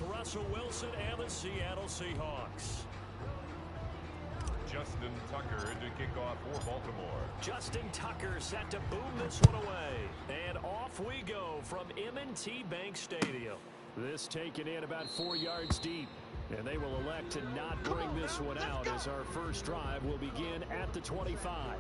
with Russell Wilson and the Seattle Seahawks. Justin Tucker to kick off for Baltimore. Justin Tucker set to boom this one away. And off we go from M&T Bank Stadium. This taken in about 4 yards deep. And they will elect to not bring this one out as our first drive will begin at the 25.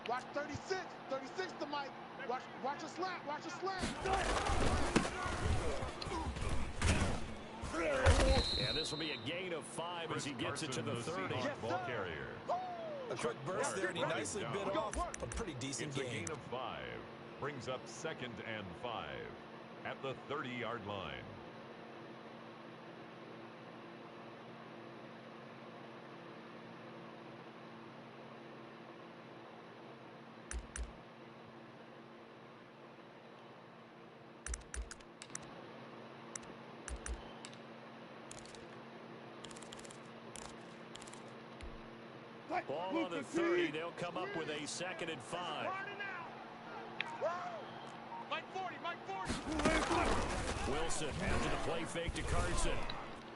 Watch 36. 36 to Mike. Watch a slap. Watch a slap. And this will be a gain of 5 as he gets it to the 30. Ball carrier. A quick burst there, and he nicely bit off a pretty decent It's a gain. gain of 5. Brings up 2nd and 5 at the 30-yard line. Ball on the 30. They'll come up with a 2nd and 5. Mike 40, Mike 40. Wilson after the play fake to Carson.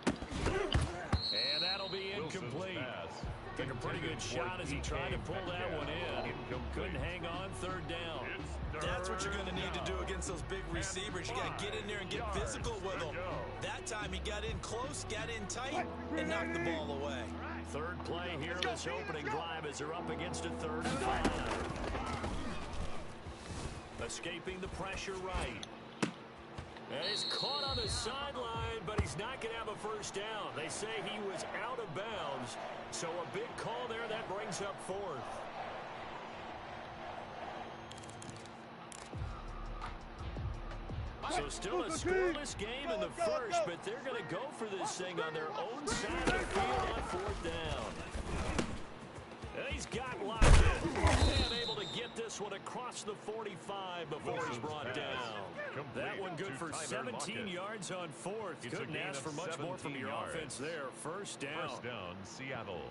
And that'll be incomplete. Took a pretty good shot as he tried to pull that one in. Couldn't hang on 3rd down. That's what you're going to need to do against those big receivers. You got to get in there and get physical with them. That time he got in close, got in tight, and knocked the ball away. 3rd play here this opening drive as they're up against a 3rd and 5. Escaping the pressure right. And he's caught on the sideline, but he's not going to have a first down. They say he was out of bounds, so a big call there that brings up 4th. So still a scoreless game in the first, but they're going to go for this thing on their own side of the field on 4th down. And he's got locked in. And able to get this one across the 45 before he's brought down. That one good for 17 yards on 4th. Couldn't ask for much more from your offense there. First down. First down, Seattle.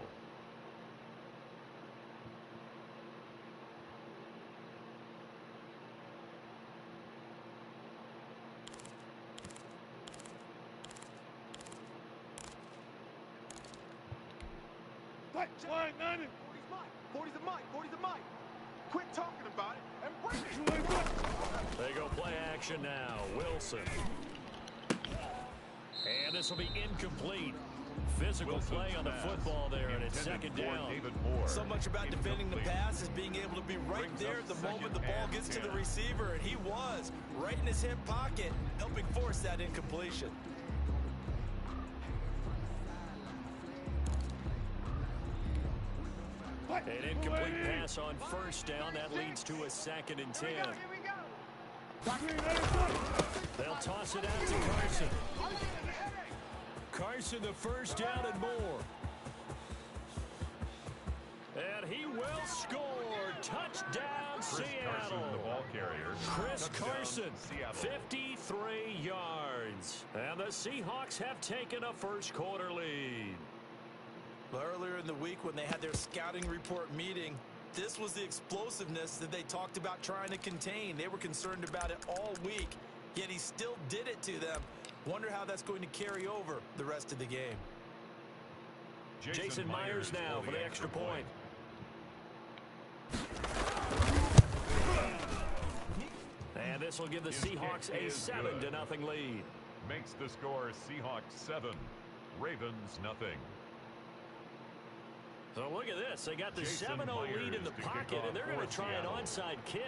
Line 90. 40's a Mike. 40's a Mike. Quit talking about it and bring it. They go play action now. Wilson. And this will be incomplete. Physical play on the football there, and it's 2nd down. So much about defending the pass is being able to be right there at the moment the ball gets to the receiver, and he was right in his hip pocket, helping force that incompletion. An incomplete pass on first down. That leads to a 2nd and 10. They'll toss it out to Carson. Carson the first down and more. And he will score. Touchdown, Seattle. The ball carrier. Chris Carson, 53 yards. And the Seahawks have taken a first quarter lead. Earlier in the week when they had their scouting report meeting, this was the explosiveness that they talked about trying to contain. They were concerned about it all week, yet he still did it to them. Wonder how that's going to carry over the rest of the game. Jason Myers now for the extra point. And this will give the Seahawks a 7-0 lead. Makes the score Seahawks 7, Ravens nothing. So look at this. They got the 7-0 lead in the pocket, and they're going to try an onside kick.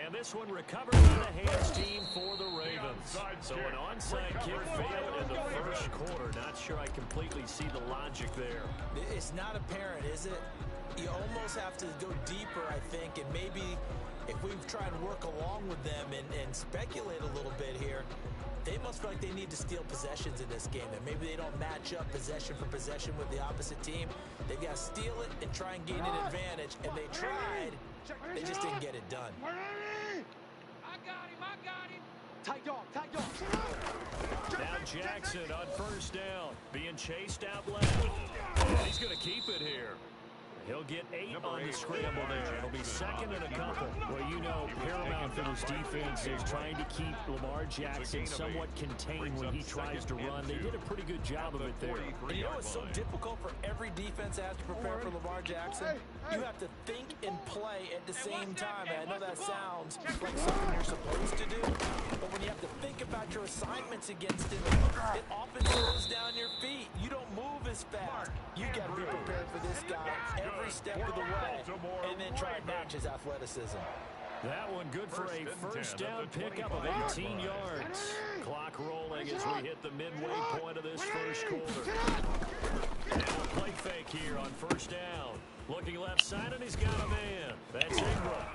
And this one recovered by the hands team for the Ravens. So an onside kick failed in the first quarter. Not sure I completely see the logic there. It's not apparent, is it? You almost have to go deeper, I think, and maybe if we try and work along with them and speculate a little bit here, here. They must feel like they need to steal possessions in this game, and maybe they don't match up possession for possession with the opposite team. They've got to steal it and try and gain an advantage, and they tried. They just didn't get it done. I got him. Tight dog. Now Jackson on first down, being chased out left. He's going to keep it here. He'll get 8 on the scramble there. It'll be second and a couple. Well, you know, paramount for this defense is trying to keep Lamar Jackson somewhat contained when he tries to run. They did a pretty good job of it there. And you know it's so difficult for every defense to have to prepare for Lamar Jackson? You have to think and play at the same time. And I know that sounds like something you're supposed to do, but when you have to think about your assignments against him, it often slows down your feet. You don't move as fast. You got to be prepared for this guy every step of the way, and then try and match his athleticism. That one good for a first down pickup of 18 yards. Clock rolling as we hit the midway point of this first quarter. And a play fake here on first down. Looking left side, and he's got a man. That's Ingram.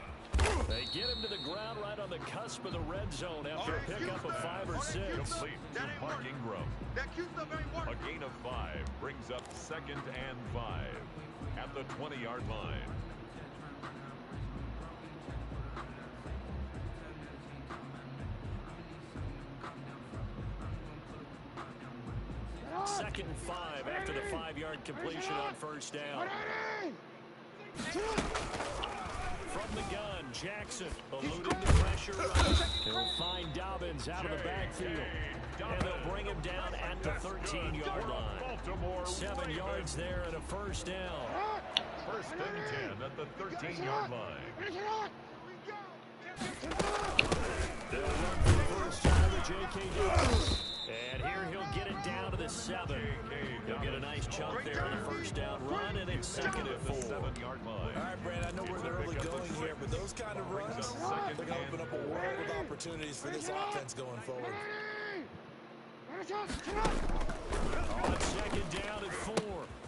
They get him to the ground right on the cusp of the red zone after a pickup of 5 or 6. Complete to Mark Ingram. A gain of 5 brings up second and 5 at the 20-yard line. Second and 5 after the 5-yard completion on first down. From the gun, Jackson eluding the pressure. He'll find Dobbins out of the backfield. And they'll bring him down at the 13-yard line. 7 yards there and a first down. First and 10 at the 13-yard line. They'll run for the first time with J.K. Dobbins. And here he'll get it down to the 7. He'll get a nice chunk there on the first down run, and it's second and 4. 7-yard line. All right, Brad, I know we're in the early going here, but those kind of runs, they're going to open up a world of opportunities for this offense going forward. On second down at 4.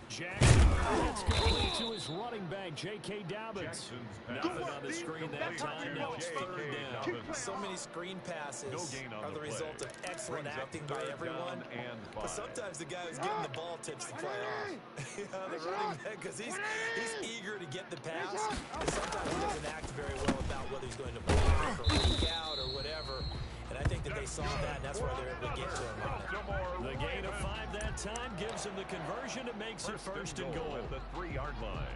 Jackson gets complete to his running back, J.K. Dobbins. Nothing on the screen that time. Now it's third down. So many screen passes are the result of excellent acting by everyone. But sometimes the guy who's getting the ball tips the play off. The running back, because he's eager to get the pass. And sometimes he doesn't act very well about whether he's going to block or leak out or whatever. And I think that they saw that, and that's why they're able to get to him on it. The gain of 5 that time gives him the conversion. It makes it first and goal at the 3-yard line.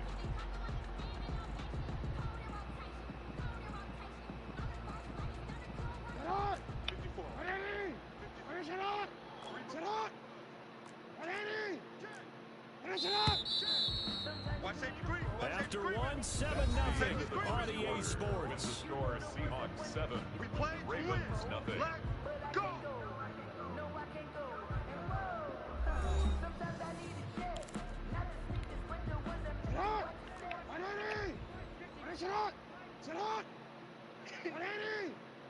After 1, 7-0 on EA Sports. The score, Seahawks 7, Ravens nothing. Go!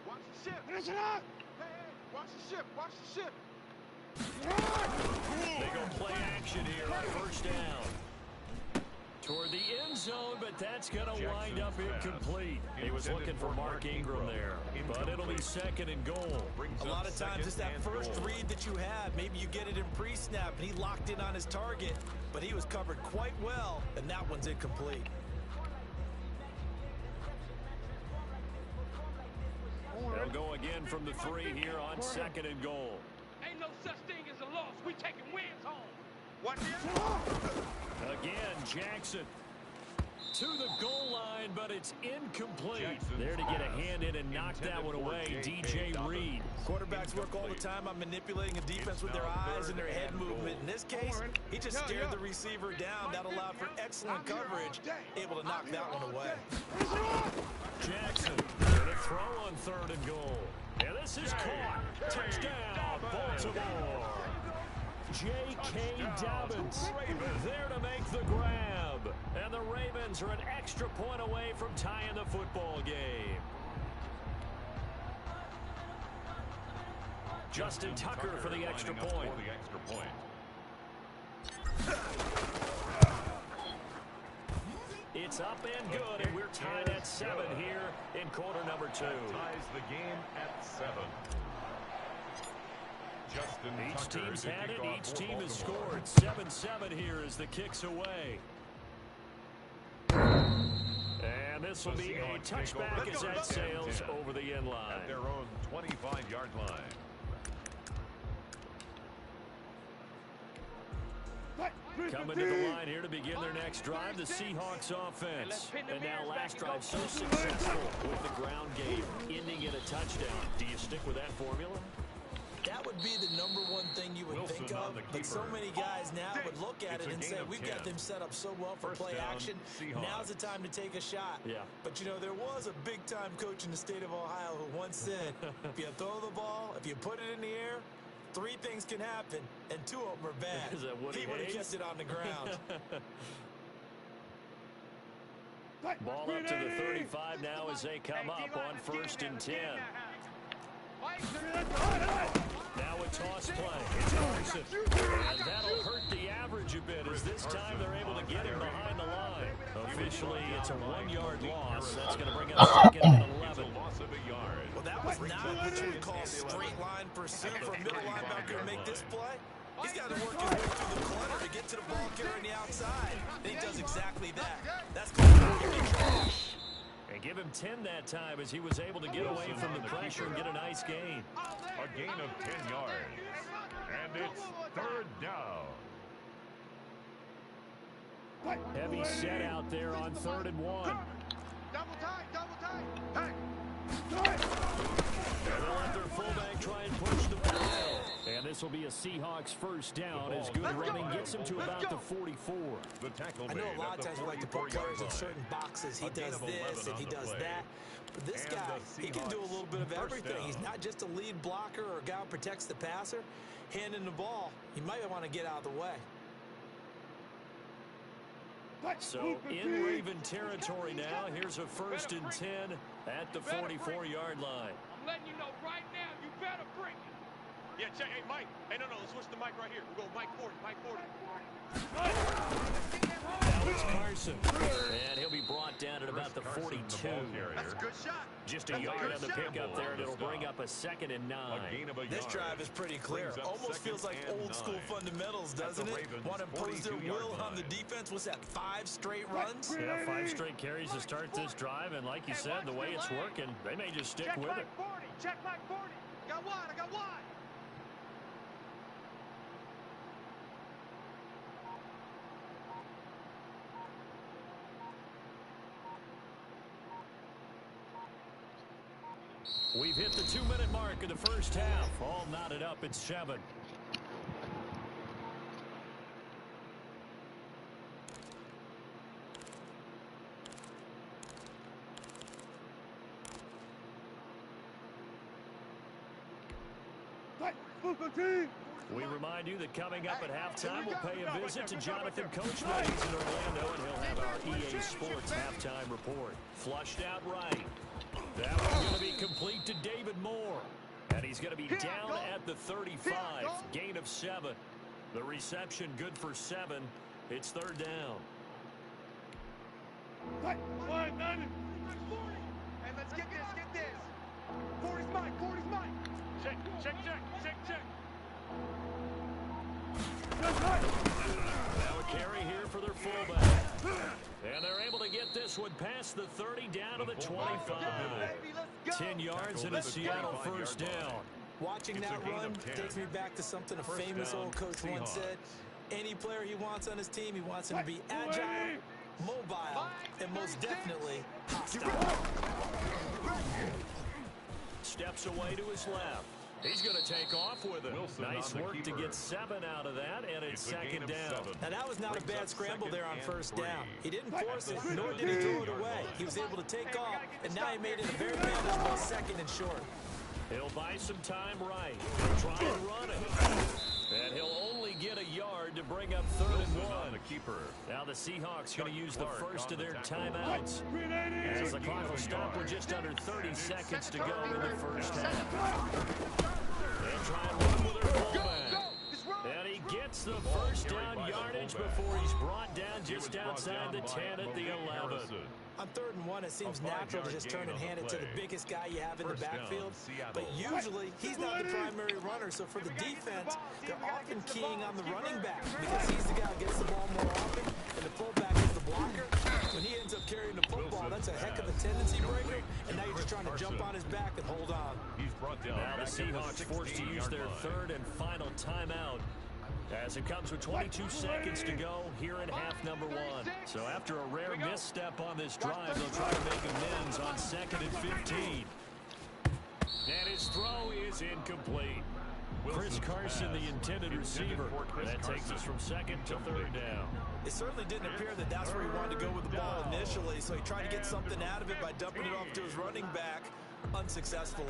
Watch the ship. Hey, watch the ship. They go play action here on first down. Toward the end zone, but that's going to wind up incomplete. He was looking for Mark Ingram there, but it'll be second and goal. A lot of times it's that first read that you have. Maybe you get it in pre-snap, and he locked in on his target, but he was covered quite well, and that one's incomplete. They'll go again from the 3 here on second and goal. Ain't no such thing as a loss. We taking wins home. Watch it. Again, Jackson to the goal line, but it's incomplete. There to get a hand in and knock that one away, DJ Reed. Quarterbacks work all the time on manipulating a defense with their eyes and their head movement. In this case, he just steered the receiver down. That allowed for excellent coverage, able to knock that one away. Jackson going to throw on third and goal. And this is caught. Touchdown, Baltimore. J.K. Dobbins there to make the grab. And the Ravens are an extra point away from tying the football game. Justin Tucker for the extra point. It's up and good, and we're tied at 7 here in quarter number 2. That ties the game at 7. Each Tucker team's to had it. kick off Each for team has Baltimore. scored. 7-7 here as the kick's away. And this will be a touchback as that sails over the end line. At their own 25-yard line. Coming to the line here to begin their next drive, the Seahawks offense. And now last drive so successful with the ground game, ending in a touchdown. Do you stick with that formula? That would be the number one thing you would think of, but so many guys now would look at it and say, we've got them set up so well for play action. Now's the time to take a shot. Yeah. But, you know, there was a big-time coach in the state of Ohio who once said, if you throw the ball, if you put it in the air, 3 things can happen, and 2 of them are bad. Is that what he would have kept it on the ground. Ball up to the 35 now as they come up on 1st and 10. Now a toss play. It's Carson. And that'll hurt the average a bit as this time they're able to get him behind the line. Officially, it's a 1-yard loss. That's going to bring up 2nd and 11. Well, that was not what you would call straight line pursuit for a middle linebacker to make this play. He's got to work his way through the clutter to get to the ball carrier on the outside. And he does exactly that. That's called trash. And give him 10 that time as he was able to get away from the pressure and get a nice gain. A gain of 10 yards. And it's 3rd down. Heavy set out there on 3rd and 1. Double tight, hey! And they'll let their fullback try and push the ball. And this will be a Seahawks 1st down as good running gets him to about the 44. The tackle I know a lot of times we like to put players in certain boxes. He does this and he does that. But this guy, he can do a little bit of everything. He's not just a lead blocker or a guy who protects the passer. Handing the ball, he might want to get out of the way. So in Raven territory now, here's a 1st and 10 at the 44-yard line. I'm letting you know right now, you better bring it. Yeah, check. Hey, Mike. Hey, no, let's switch the mic right here. We'll go Mike 40, Mike 40. Now it's Carson. And he'll be brought down at about the 42. That's a good shot. Just a yard on the pickup there, and it'll bring up a 2nd and 9. This drive is pretty clear. Almost feels like old school fundamentals, doesn't it? Want to impose their will on the defense. What's that, 5 straight runs? Yeah, 5 straight carries to start this drive, and like you said, the way it's working, they may just stick with it. Check Mike 40. Got wide, I got wide. We've hit the 2-minute mark of the 1st half. All knotted up at 7. We remind you that coming up at halftime, we'll pay a visit to Jonathan Coachman. He's in Orlando, and he'll have our EA Sports halftime report. Flushed out right. That one's going to be complete to David Moore. And he's going to be down at the 35. Gain of 7. The reception good for 7. It's 3rd down. Hey, let's get this. 40's Mike. Check. Now a carry here for their fullback. And they're able to get this one past the 30 down to the 25. 10 yards and a Seattle 1st down. Watching that run takes me back to something a famous old coach once said. Any player he wants on his team, he wants him to be agile, mobile, and most definitely hostile. Steps away to his left. He's going to take off with it. Nice work to get 7 out of that, and it's 2nd down. Now, that was not a bad scramble there on 1st down. He didn't force it, nor did he throw it away. He was able to take off, and now he made it a very manageable 2nd and short. He'll buy some time right. He'll try and run it. And he'll only get a yard to bring up 3rd and 1. Now the Seahawks going to use the first of their timeouts. As the clock will stop with just under 30 seconds to go in the 1st half. They'll try and run with their fullback. And he gets the 1st down yardage yards before he's brought down just outside the 10 at the 11. On 3rd and 1, it seems natural to just turn and hand it to the biggest guy you have in the backfield. But usually, he's not the primary runner. So for the defense, they're often keying on the running back because he's the guy who gets the ball more often, and the fullback is the blocker. When he ends up carrying the football, that's a heck of a tendency breaker, and now you're just trying to jump on his back and hold on. He's brought down. Now the Seahawks forced to use their 3rd and final timeout, as it comes with 22 seconds to go here in half number 1. So after a rare misstep on this drive, they'll try to make amends on 2nd and 15. And his throw is incomplete. Chris Carson, the intended receiver. That takes us from 2nd to 3rd down. It certainly didn't appear that that's where he wanted to go with the ball initially, so he tried to get something out of it by dumping it off to his running back unsuccessfully.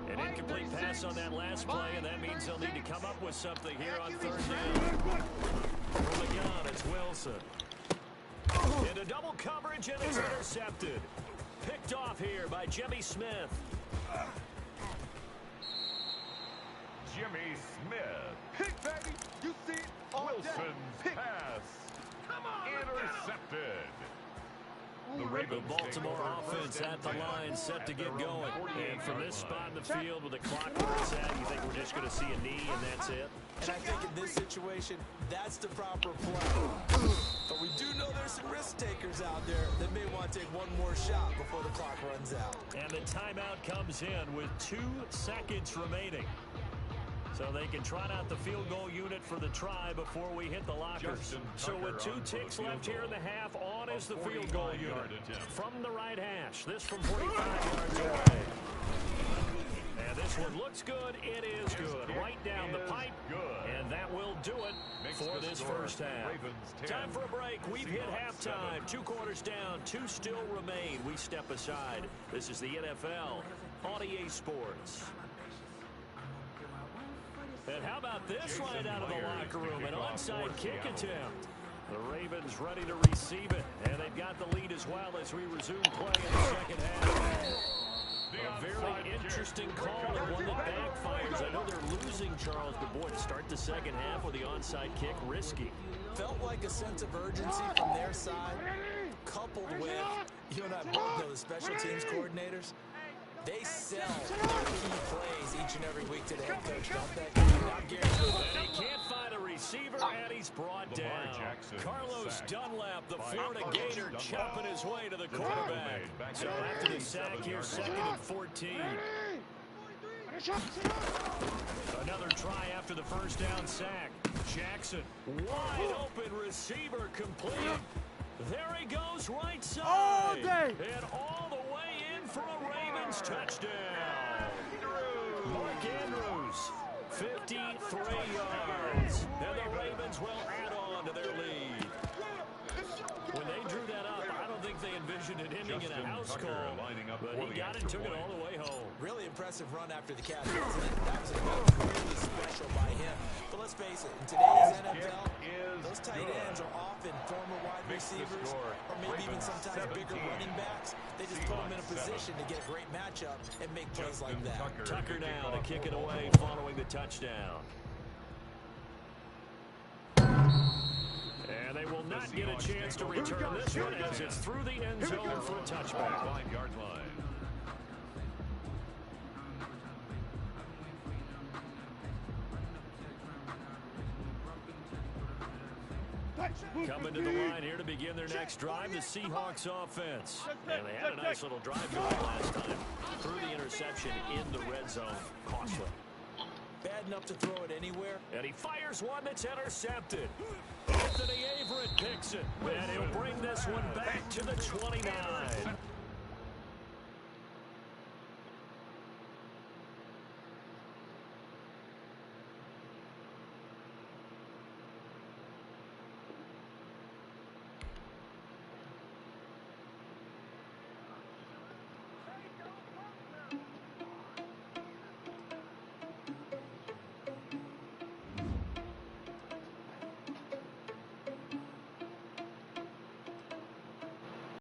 An incomplete pass on that last play, and that means they'll need to come up with something here on 3rd down. From the gun, it's Wilson. Into double coverage, and it's intercepted. Picked off here by Jimmy Smith. Jimmy Smith. Pick, baby. You see it all day. Wilson's pass. Come on, Intercepted. The Baltimore offense at the line, set to get going. And from this spot in the field with the clock where it's at, you think we're just going to see a knee and that's it? And I think in this situation, that's the proper play. But we do know there's some risk takers out there that may want to take one more shot before the clock runs out. And the timeout comes in with 2 seconds remaining. So they can trot out the field goal unit for the try before we hit the lockers. So with 2 ticks left here in the half, on is the field goal unit. From the right hash, this from 45 yards away. And this one looks good. It is good. Right down the pipe. And that will do it for this first half. Time for a break. We've hit halftime. 2 quarters down. 2 still remain. We step aside. This is the NFL on EA Sports. And how about this right out of the locker room? An onside kick attempt. The Ravens ready to receive it. And they've got the lead as well as we resume play in the second half. A very interesting call and one that backfires. I know they're losing, Charles, but boy, to start the second half with the onside kick, risky. Felt like a sense of urgency from their side, coupled with, you and I both know the special teams coordinators. They sell key plays each and every week to the head coach, don't they? I'm guaranteed. And he can't find a receiver, and he's brought down. Carlos Dunlap, the Florida Gator, chopping his way to the quarterback. So after the sack here, 2nd and 14. Another try after the first down sack. Jackson, wide open receiver, complete. There he goes, right side. And all the way in for a Ravens touchdown. Mark Andrews, 53 yards. And the Ravens will add on to their lead. When they drew that up, I don't think they envisioned it ending in a house call. But he got it, took it all the way home. Really impressive run after the catch, wasn't it? That was really special by him. But let's face it, in today's NFL, those tight ends are often former wide receivers or maybe even sometimes bigger running backs. They just put them in a position to get a great matchup and make plays like that. Tucker now to kick it away following the touchdown. And they will not get a chance to return this one as it's through the end zone for a touchback. 5-yard line. Coming to the line here to begin their next drive, the Seahawks offense. And they had a nice little drive going last time. Through the interception in the red zone. Costly. Bad enough to throw it anywhere. And he fires one that's intercepted. Anthony Averett picks it. And he'll bring this one back to the 29.